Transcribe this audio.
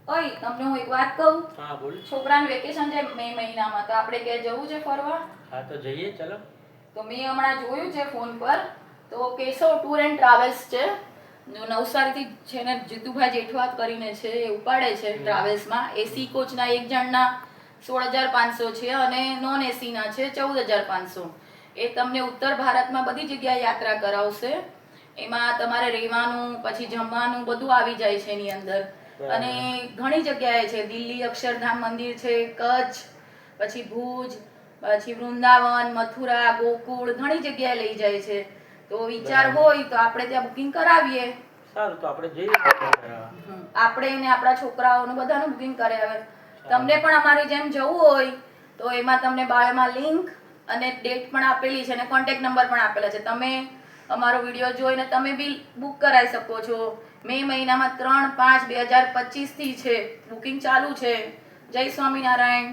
ઓય તમને હું એક વાત કહું. હા બોલ. છોકરાનું વેકેશન છે મે મહિનામાં, તો આપણે ક્યાં જવું છે ફરવા? હા તો જઈએ ચલો. તો મેં હમણાં જોયું છે ફોન પર, તો કેશવ ટૂર એન્ડ ટ્રાવેલ્સ છે નવસારીથી છે ને, જીતુભાઈ જેઠવાત કરીને છે, એ ઉપાડે છે ટ્રાવેલ્સમાં. એસી કોચના એક જણના 16,500 છે અને નોન એસીના છે 14,500. એ તમને ઉત્તર ભારતમાં બધી જગ્યાએ યાત્રા કરાવશે. એમાં તમારે રહેવાનું પછી જમવાનું બધું આવી જાય છે એની અંદર. અને ઘણી જગ્યાએ છે, દિલ્હી અક્ષરધામ મંદિર છે, કચ્છ, પછી ભુજ, પછી વૃંદાવન, મથુરા, ગોકુળ, ઘણી જગ્યાએ લઈ જાય છે. તો વિચાર હોય તો આપણે ત્યાં બુકિંગ કરાવીએ. સારું તો આપણે જઈએ. આપણે ને આપણા છોકરાઓનું બધાનું બુકિંગ કરાવે. તમને પણ અમારી જેમ જવું હોય તો એમાં તમને બાયોમાં લિંક અને ડેટ પણ આપેલી છે અને કોન્ટેક્ટ નંબર પણ આપેલા છે. તમે અમારો વિડીયો જોઈને તમે બી બુક કરાવી શકો છો. મે મહિનામાં 3/5/2025 થી છે બુકિંગ ચાલુ છે. જય સ્વામિનારાયણ.